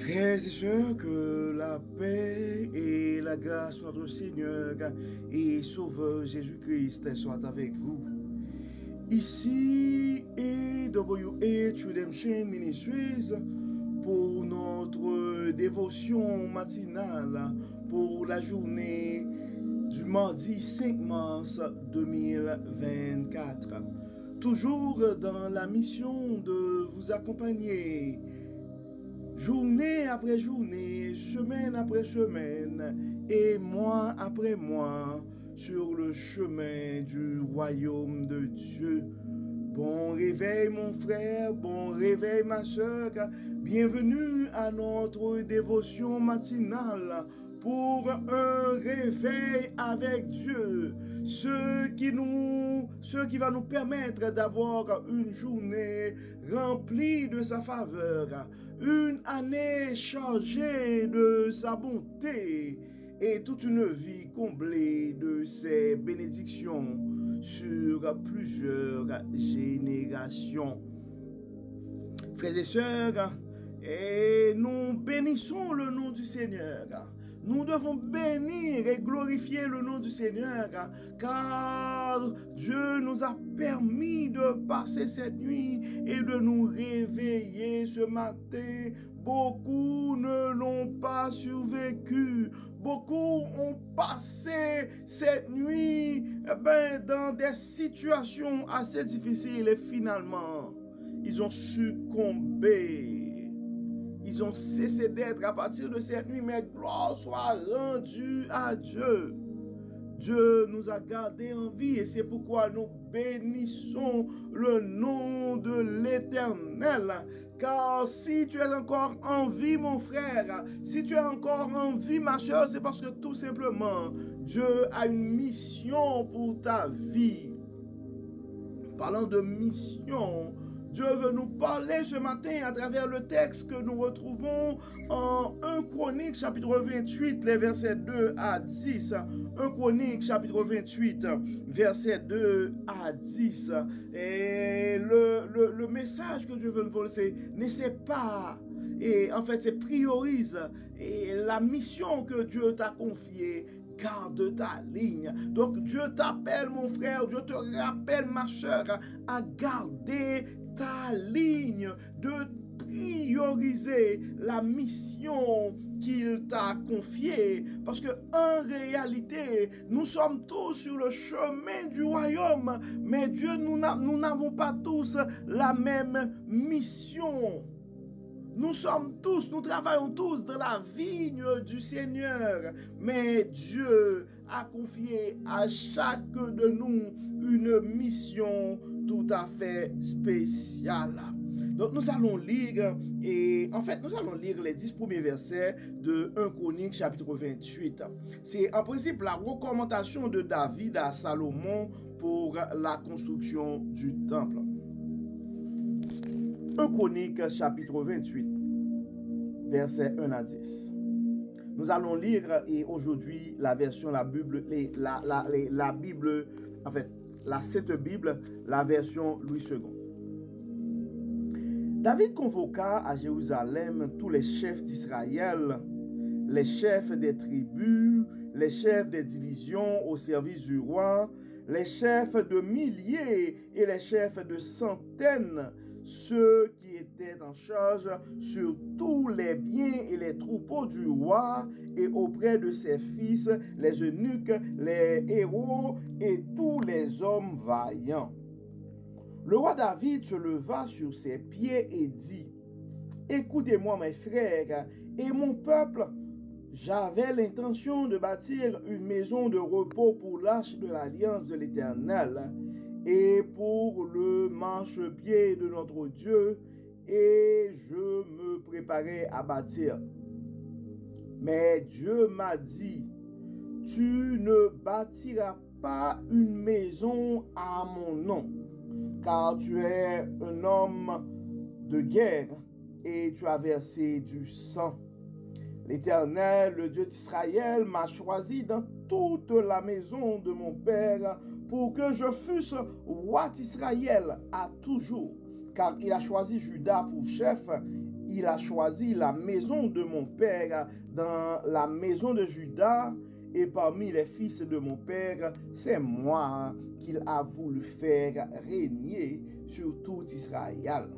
Frères et sœurs, que la paix et la grâce de notre Seigneur et Sauveur Jésus-Christ soient avec vous. Ici AWH Redemption Ministries pour notre dévotion matinale pour la journée du mardi 5 mars 2024. Toujours dans la mission de vous accompagner journée après journée, semaine après semaine et mois après mois sur le chemin du royaume de Dieu. Bon réveil mon frère, bon réveil ma soeur, bienvenue à notre dévotion matinale pour un réveil avec Dieu, ce qui va nous permettre d'avoir une journée remplie de sa faveur, une année chargée de sa bonté et toute une vie comblée de ses bénédictions sur plusieurs générations. Frères et sœurs, et nous bénissons le nom du Seigneur. Nous devons bénir et glorifier le nom du Seigneur, car Dieu nous a permis de passer cette nuit et de nous réveiller ce matin. Beaucoup ne l'ont pas survécu. Beaucoup ont passé cette nuit dans des situations assez difficiles et finalement, ils ont succombé. Ils ont cessé d'être à partir de cette nuit, mais gloire soit rendue à Dieu. Dieu nous a gardés en vie et c'est pourquoi nous bénissons le nom de l'Éternel. Car si tu es encore en vie, mon frère, si tu es encore en vie, ma soeur, c'est parce que tout simplement, Dieu a une mission pour ta vie. Parlant de mission, Dieu veut nous parler ce matin à travers le texte que nous retrouvons en 1 Chronique chapitre 28, les versets 2 à 10. 1 Chronique chapitre 28, versets 2 à 10. Et le message que Dieu veut nous parler, c'est n'essaie pas. Et en fait, c'est priorise et la mission que Dieu t'a confiée. Garde ta ligne. Donc Dieu t'appelle mon frère, Dieu te rappelle ma soeur à garder ta ligne, de prioriser la mission qu'il t'a confiée. Parce que en réalité, nous sommes tous sur le chemin du royaume, mais Dieu, nous n'avons pas tous la même mission. Nous travaillons tous dans la vigne du Seigneur, mais Dieu a confié à chacun de nous une mission tout à fait spéciale. Donc nous allons lire, les 10 premiers versets de 1 Chronique chapitre 28. C'est en principe la recommandation de David à Salomon pour la construction du temple. 1 Chronique chapitre 28, versets 1 à 10. Nous allons lire et aujourd'hui la version, la Bible, la Sainte Bible, la version Louis II. David convoqua à Jérusalem tous les chefs d'Israël, les chefs des tribus, les chefs des divisions au service du roi, les chefs de milliers et les chefs de centaines, ceux qui étaient en charge sur tous les biens et les troupeaux du roi et auprès de ses fils, les eunuques, les héros et tous les hommes vaillants. Le roi David se leva sur ses pieds et dit: écoutez-moi mes frères et mon peuple, j'avais l'intention de bâtir une maison de repos pour l'arche de l'alliance de l'Éternel et pour le marchepied de notre Dieu, et je me préparais à bâtir. Mais Dieu m'a dit: tu ne bâtiras pas une maison à mon nom, car tu es un homme de guerre et tu as versé du sang. L'Éternel, le Dieu d'Israël, m'a choisi dans toute la maison de mon père pour que je fusse roi d'Israël à toujours, car il a choisi Juda pour chef Il a choisi la maison de mon père dans la maison de Juda, et parmi les fils de mon père, c'est moi qu'il a voulu faire régner sur tout Israël.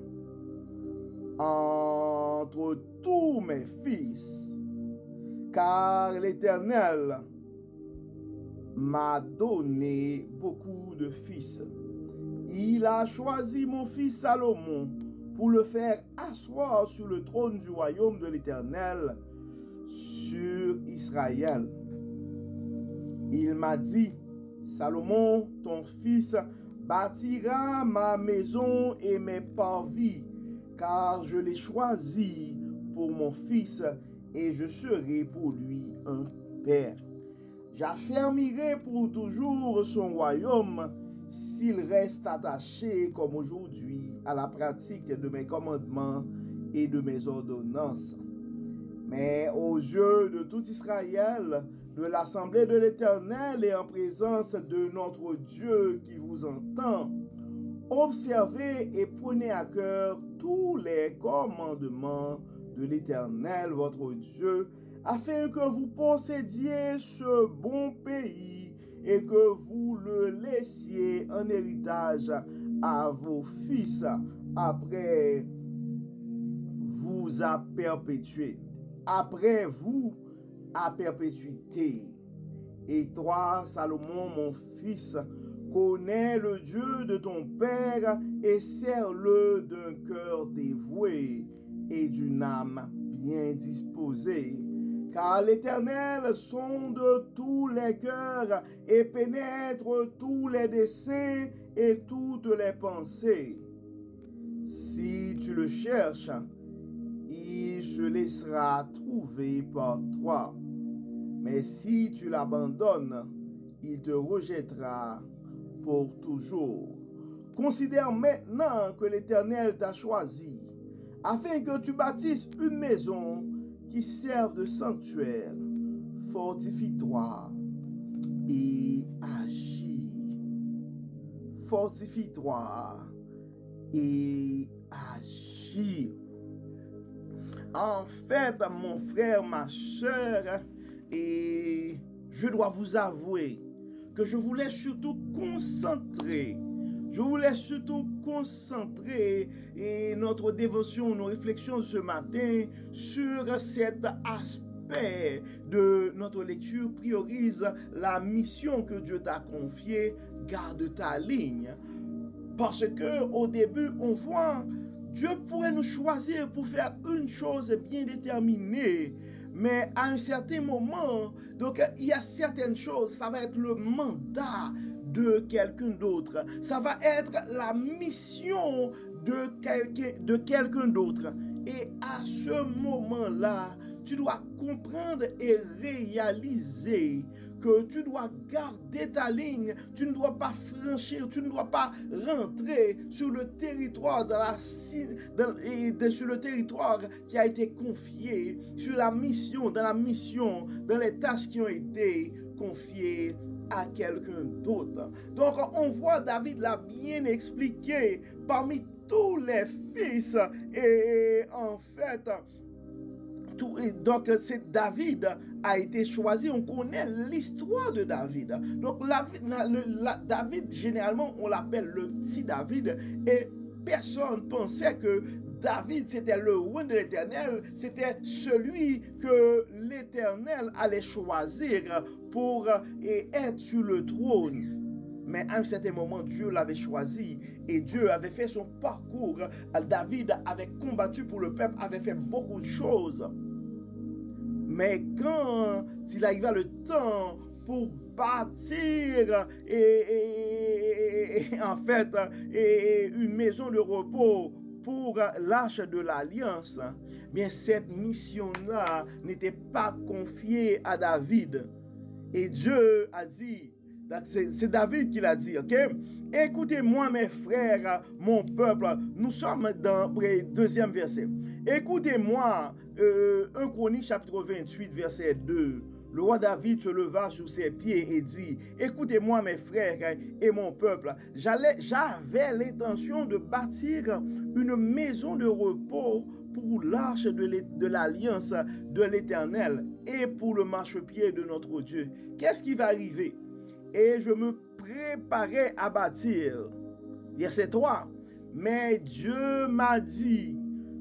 Entre tous mes fils, car l'Éternel m'a donné beaucoup de fils. Il a choisi mon fils Salomon pour le faire asseoir sur le trône du royaume de l'Éternel sur Israël. Il m'a dit, Salomon, ton fils, bâtira ma maison et mes parvis, car je l'ai choisi pour mon fils et je serai pour lui un père. J'affermirai pour toujours son royaume s'il reste attaché comme aujourd'hui à la pratique de mes commandements et de mes ordonnances. Mais aux yeux de tout Israël, de l'assemblée de l'Éternel et en présence de notre Dieu qui vous entend, observez et prenez à cœur tous les commandements de l'Éternel, votre Dieu, afin que vous possédiez ce bon pays et que vous le laissiez en héritage à vos fils après vous à perpétuer. Après vous à perpétuité. Et toi, Salomon, mon fils, connais le Dieu de ton père et sers-le d'un cœur dévoué et d'une âme bien disposée. Car l'Éternel sonde tous les cœurs et pénètre tous les desseins et toutes les pensées. Si tu le cherches, il se laissera trouver par toi. Mais si tu l'abandonnes, il te rejettera pour toujours. Considère maintenant que l'Éternel t'a choisi, afin que tu bâtisses une maison qui serve de sanctuaire. Fortifie-toi et agis. Fortifie-toi et agis. En fait, mon frère, ma soeur, et je dois vous avouer que je voulais surtout concentrer et notre dévotion, nos réflexions ce matin sur cet aspect de notre lecture. Priorise la mission que Dieu t'a confiée, garde ta ligne. Parce que au début, on voit Dieu pourrait nous choisir pour faire une chose bien déterminée, mais à un certain moment, donc il y a certaines choses, ça va être le mandat de quelqu'un d'autre, ça va être la mission de quelqu'un d'autre. Et à ce moment-là, tu dois comprendre et réaliser que tu dois garder ta ligne, tu ne dois pas franchir, tu ne dois pas rentrer sur le territoire sur le territoire qui a été confié, sur la mission, dans les tâches qui ont été confiées à quelqu'un d'autre. Donc on voit David l'a bien expliqué parmi tous les fils et en fait donc c'est David a été choisi. On connaît l'histoire de David. Donc David, généralement on l'appelle le petit David, et personne pensait que David c'était le roi de l'Éternel, c'était celui que l'Éternel allait choisir pour être sur le trône. Mais à un certain moment, Dieu l'avait choisi et Dieu avait fait son parcours. David avait combattu pour le peuple, avait fait beaucoup de choses. Mais quand il arriva le temps pour bâtir en fait une maison de repos pour l'arche de l'alliance, bien cette mission-là n'était pas confiée à David. Et Dieu a dit, c'est David qui l'a dit, ok? Écoutez-moi mes frères, mon peuple, nous sommes dans le deuxième verset. Écoutez-moi, 1 Chronique chapitre 28 verset 2. Le roi David se leva sur ses pieds et dit, écoutez-moi mes frères et mon peuple, j'avais l'intention de bâtir une maison de repos pour l'arche de l'alliance de l'Éternel et pour le marchepied de notre Dieu. Qu'est-ce qui va arriver? Et je me préparais à bâtir. Verset 3. Mais Dieu m'a dit,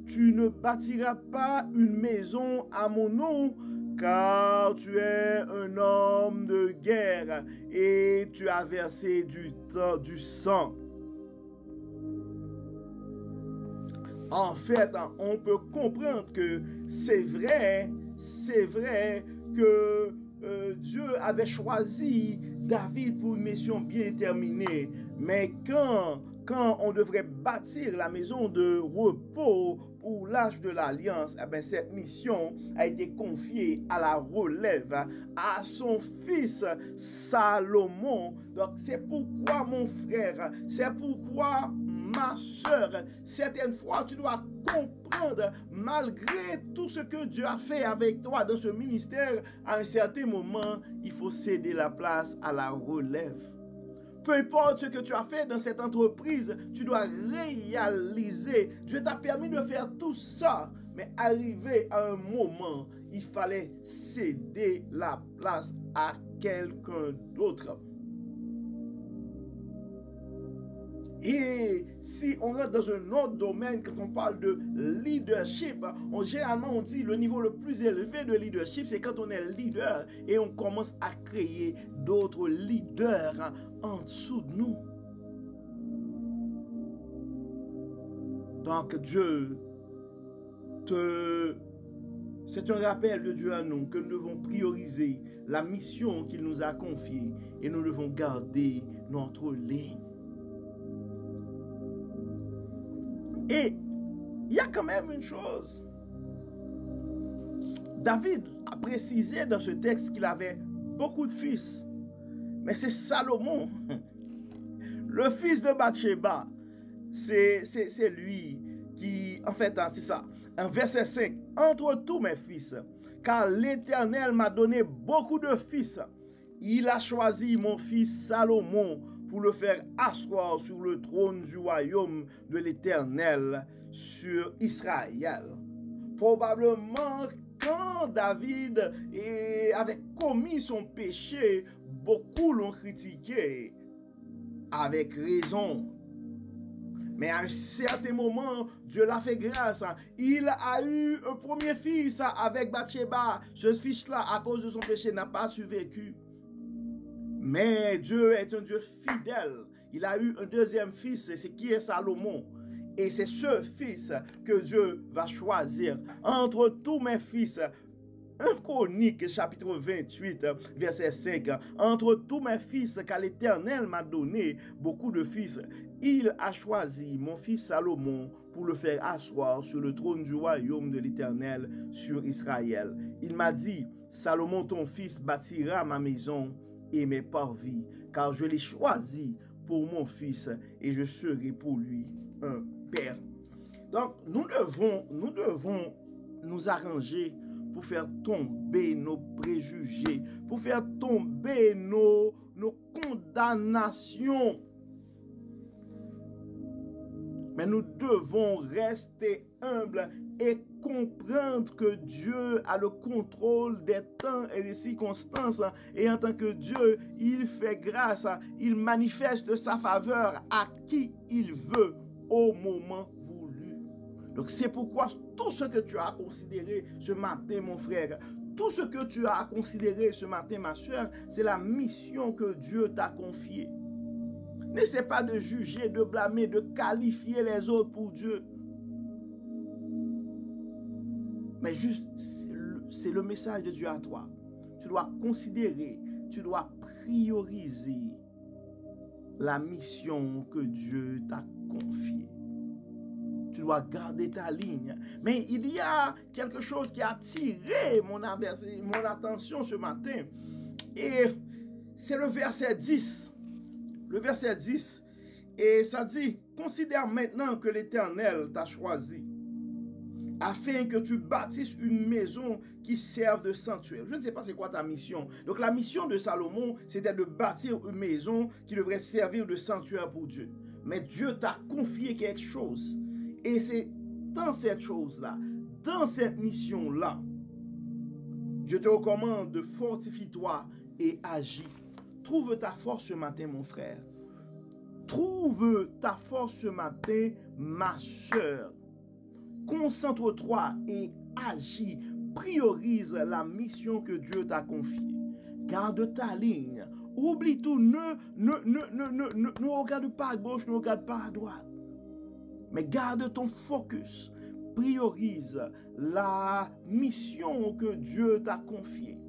tu ne bâtiras pas une maison à mon nom, car tu es un homme de guerre et tu as versé du sang. En fait, on peut comprendre que c'est vrai que Dieu avait choisi David pour une mission bien déterminée. Mais quand on devrait bâtir la maison de repos pour l'arche de l'Alliance, eh bien, cette mission a été confiée à la relève, à son fils Salomon. Donc c'est pourquoi mon frère, c'est pourquoi ma soeur, certaines fois tu dois comprendre, malgré tout ce que Dieu a fait avec toi dans ce ministère, à un certain moment, il faut céder la place à la relève. Peu importe ce que tu as fait dans cette entreprise, tu dois réaliser. Dieu t'a permis de faire tout ça, mais arrivé à un moment, il fallait céder la place à quelqu'un d'autre. Et si on rentre dans un autre domaine, quand on parle de leadership, généralement on dit le niveau le plus élevé de leadership, c'est quand on est leader et on commence à créer d'autres leaders en dessous de nous. Donc Dieu, c'est un rappel de Dieu à nous que nous devons prioriser la mission qu'il nous a confiée et nous devons garder notre ligne. Et il y a quand même une chose. David a précisé dans ce texte qu'il avait beaucoup de fils. Mais c'est Salomon, le fils de Bathsheba. C'est lui qui, en fait, c'est ça. En verset 5, entre tous mes fils, car l'Éternel m'a donné beaucoup de fils. Il a choisi mon fils Salomon pour le faire asseoir sur le trône du royaume de l'Éternel sur Israël. Probablement, quand David avait commis son péché, beaucoup l'ont critiqué, avec raison. Mais à un certain moment, Dieu l'a fait grâce. Il a eu un premier fils avec Bathsheba. Ce fils-là, à cause de son péché, n'a pas survécu. Mais Dieu est un Dieu fidèle. Il a eu un deuxième fils, c'est qui est Salomon. Et c'est ce fils que Dieu va choisir entre tous mes fils. 1 Chronique, chapitre 28, verset 5. Entre tous mes fils, car l'Éternel m'a donné beaucoup de fils, il a choisi mon fils Salomon pour le faire asseoir sur le trône du royaume de l'Éternel sur Israël. Il m'a dit, Salomon ton fils bâtira ma maison et mes parvis, car je l'ai choisi pour mon fils et je serai pour lui un père. Donc, nous devons nous arranger pour faire tomber nos préjugés, pour faire tomber nos condamnations. Mais nous devons rester humbles et comprendre que Dieu a le contrôle des temps et des circonstances. Et en tant que Dieu, il fait grâce, il manifeste sa faveur à qui il veut au moment voulu. Donc c'est pourquoi tout ce que tu as considéré ce matin, mon frère, tout ce que tu as considéré ce matin, ma soeur, c'est la mission que Dieu t'a confiée. N'essaie pas de juger, de blâmer, de qualifier les autres pour Dieu. Mais juste, c'est le message de Dieu à toi. Tu dois considérer, tu dois prioriser la mission que Dieu t'a confiée. Tu dois garder ta ligne. Mais il y a quelque chose qui a attiré mon attention ce matin. Et c'est le verset 10. Le verset 10. Et ça dit, considère maintenant que l'Éternel t'a choisi, afin que tu bâtisses une maison qui serve de sanctuaire. Je ne sais pas c'est quoi ta mission. Donc la mission de Salomon, c'était de bâtir une maison qui devrait servir de sanctuaire pour Dieu. Mais Dieu t'a confié quelque chose. Et c'est dans cette chose-là, dans cette mission-là, je te recommande de fortifie-toi et agis. Trouve ta force ce matin, mon frère. Trouve ta force ce matin, ma soeur. Concentre-toi et agis. Priorise la mission que Dieu t'a confiée. Garde ta ligne. Oublie tout. Ne regarde pas à gauche, ne regarde pas à droite. Mais garde ton focus. Priorise la mission que Dieu t'a confiée.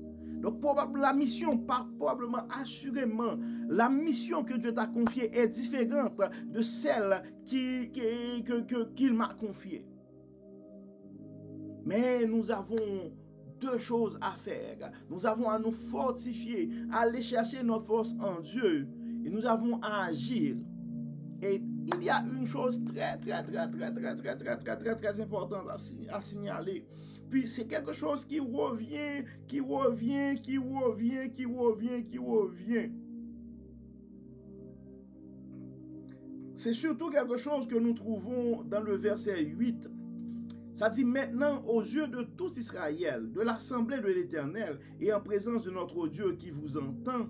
Donc, la mission, probablement, assurément, la mission que Dieu t'a confiée est différente de celle qu'il m'a confiée. Mais nous avons deux choses à faire. Nous avons à nous fortifier, à aller chercher notre force en Dieu. Et nous avons à agir. Et il y a une chose très importante à signaler. Puis c'est quelque chose qui revient. C'est surtout quelque chose que nous trouvons dans le verset 8. Ça dit maintenant aux yeux de tous Israël, de l'assemblée de l'Éternel et en présence de notre Dieu qui vous entend,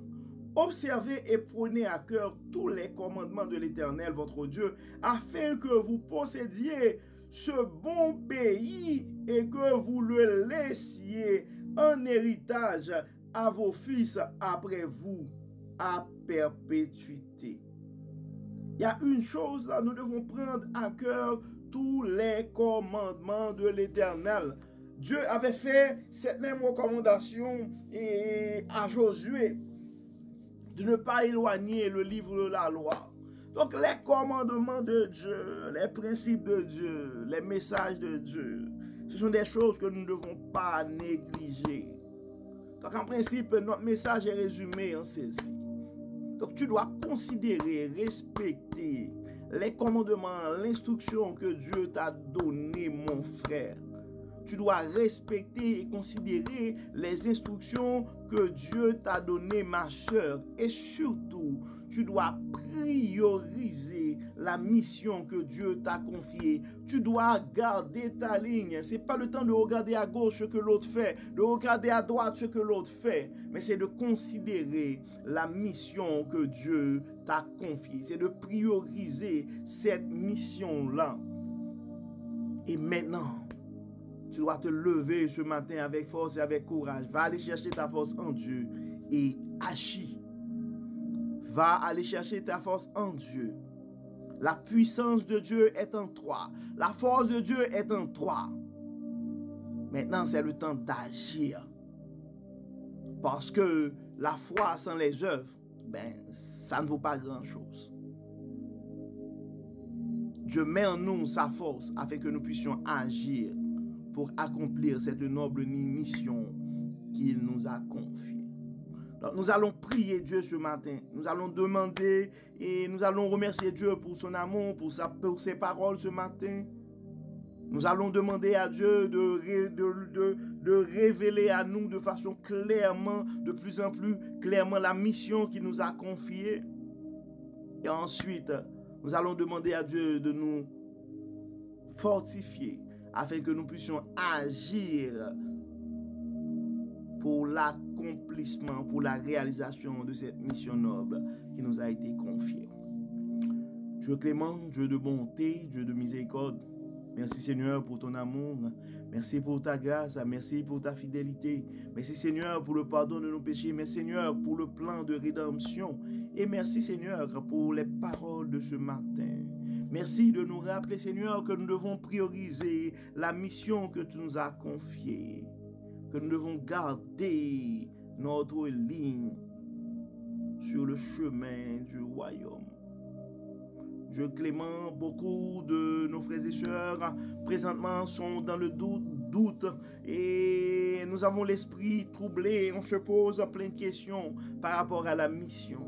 observez et prenez à cœur tous les commandements de l'Éternel, votre Dieu, afin que vous possédiez ce bon pays et que vous le laissiez en héritage à vos fils après vous, à perpétuité. Il y a une chose là, nous devons prendre à cœur tous les commandements de l'Éternel. Dieu avait fait cette même recommandation à Josué de ne pas éloigner le livre de la loi. Donc les commandements de Dieu, les principes de Dieu, les messages de Dieu, ce sont des choses que nous ne devons pas négliger. Donc en principe, notre message est résumé en ceci. Donc tu dois considérer, respecter les commandements, l'instruction que Dieu t'a donné, mon frère. Tu dois respecter et considérer les instructions que Dieu t'a données, ma soeur. Et surtout, tu dois prioriser la mission que Dieu t'a confiée. Tu dois garder ta ligne. Ce n'est pas le temps de regarder à gauche ce que l'autre fait, de regarder à droite ce que l'autre fait, mais c'est de considérer la mission que Dieu t'a confiée. C'est de prioriser cette mission-là. Et maintenant, tu dois te lever ce matin avec force et avec courage. Va aller chercher ta force en Dieu et agis. Va aller chercher ta force en Dieu. La puissance de Dieu est en toi. La force de Dieu est en toi. Maintenant, c'est le temps d'agir. Parce que la foi sans les œuvres, ça ne vaut pas grand-chose. Dieu met en nous sa force afin que nous puissions agir pour accomplir cette noble mission qu'il nous a confiée. Donc, nous allons prier Dieu ce matin. Nous allons demander et nous allons remercier Dieu pour son amour, pour ses paroles ce matin. Nous allons demander à Dieu de révéler à nous de façon clairement, de plus en plus clairement la mission qu'il nous a confiée. Et ensuite, nous allons demander à Dieu de nous fortifier afin que nous puissions agir pour l'accomplissement, pour la réalisation de cette mission noble qui nous a été confiée. Dieu clément, Dieu de bonté, Dieu de miséricorde, merci Seigneur pour ton amour, merci pour ta grâce, merci pour ta fidélité, merci Seigneur pour le pardon de nos péchés, merci Seigneur pour le plan de rédemption et merci Seigneur pour les paroles de ce matin. Merci de nous rappeler Seigneur que nous devons prioriser la mission que tu nous as confiée, que nous devons garder notre ligne sur le chemin du royaume. Dieu clément, beaucoup de nos frères et sœurs présentement sont dans le doute et nous avons l'esprit troublé. On se pose plein de questions par rapport à la mission.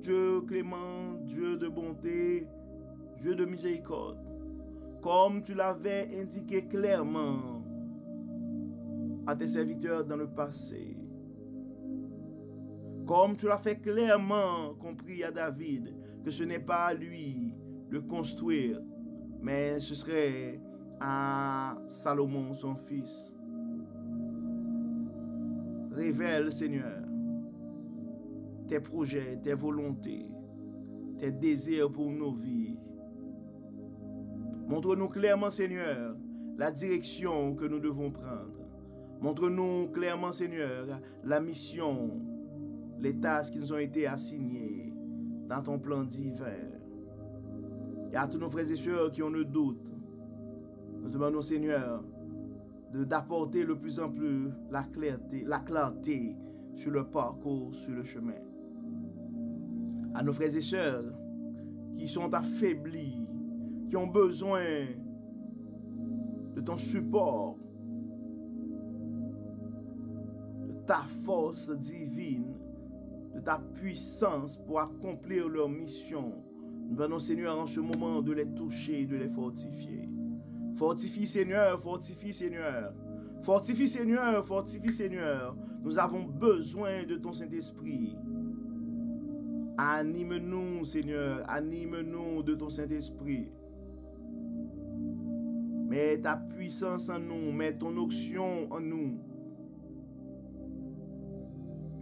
Dieu clément, Dieu de bonté, Dieu de miséricorde, comme tu l'avais indiqué clairement à tes serviteurs dans le passé, comme tu l'as fait clairement compris à David, que ce n'est pas à lui de construire, mais ce serait à Salomon, son fils. Révèle, Seigneur, tes projets, tes volontés, tes désirs pour nos vies. Montre-nous clairement, Seigneur, la direction que nous devons prendre. Montre-nous clairement, Seigneur, la mission, les tâches qui nous ont été assignées dans ton plan divin. Et à tous nos frères et sœurs qui ont le doute, nous demandons, Seigneur, d'apporter de plus en plus la clarté sur le parcours, sur le chemin. À nos frères et sœurs qui sont affaiblis, qui ont besoin de ton support, de ta force divine, de ta puissance pour accomplir leur mission. Nous demandons, Seigneur, en ce moment de les toucher, de les fortifier. Fortifie, Seigneur, fortifie, Seigneur. Fortifie, Seigneur, fortifie, Seigneur. Nous avons besoin de ton Saint-Esprit. Anime-nous, Seigneur, anime-nous de ton Saint-Esprit. Mets ta puissance en nous, mets ton onction en nous.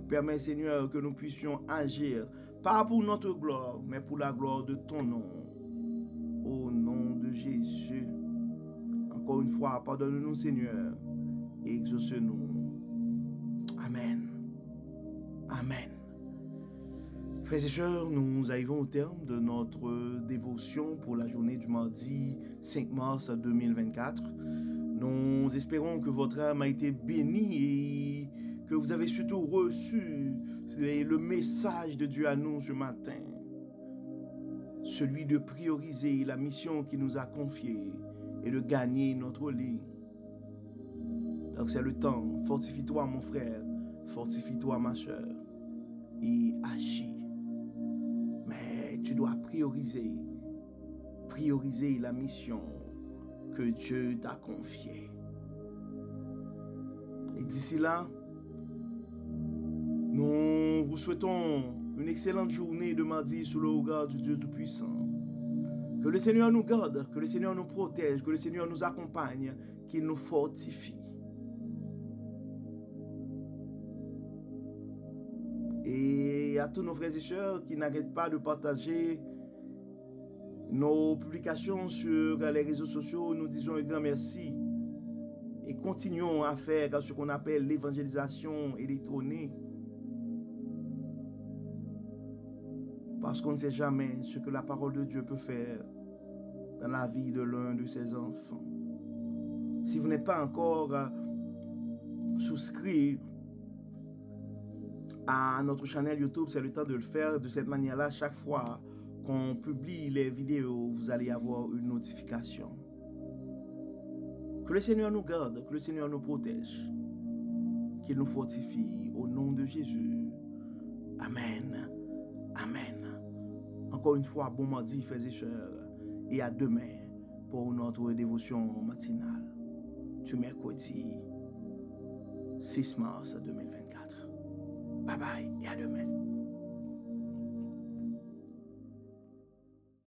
Permets, Seigneur, que nous puissions agir, pas pour notre gloire, mais pour la gloire de ton nom. Au nom de Jésus. Encore une fois, pardonne-nous, Seigneur, et exauce-nous. Amen. Amen. Frères et sœurs, nous arrivons au terme de notre dévotion pour la journée du mardi 5 mars 2024. Nous espérons que votre âme a été bénie et que vous avez surtout reçu le message de Dieu à nous ce matin. Celui de prioriser la mission qu'il nous a confiée et de gagner notre ligne. Donc c'est le temps. Fortifie-toi, mon frère. Fortifie-toi, ma soeur. Et agis. Mais tu dois prioriser la mission que Dieu t'a confiée. Et d'ici là, nous vous souhaitons une excellente journée de mardi sous le regard du Dieu Tout-Puissant. Que le Seigneur nous garde, que le Seigneur nous protège, que le Seigneur nous accompagne, qu'il nous fortifie. Et à tous nos frères et sœurs qui n'arrêtent pas de partager nos publications sur les réseaux sociaux, nous disons un grand merci. Et continuons à faire ce qu'on appelle l'évangélisation électronique. Parce qu'on ne sait jamais ce que la parole de Dieu peut faire dans la vie de l'un de ses enfants. Si vous n'êtes pas encore souscrit à notre chaîne YouTube, c'est le temps de le faire. De cette manière-là, chaque fois qu'on publie les vidéos, vous allez avoir une notification. Que le Seigneur nous garde, que le Seigneur nous protège, qu'il nous fortifie au nom de Jésus. Amen. Amen. Encore une fois, bon mardi, frères et sœurs, et à demain pour notre dévotion matinale du mercredi 6 mars 2024. Bye bye et à demain.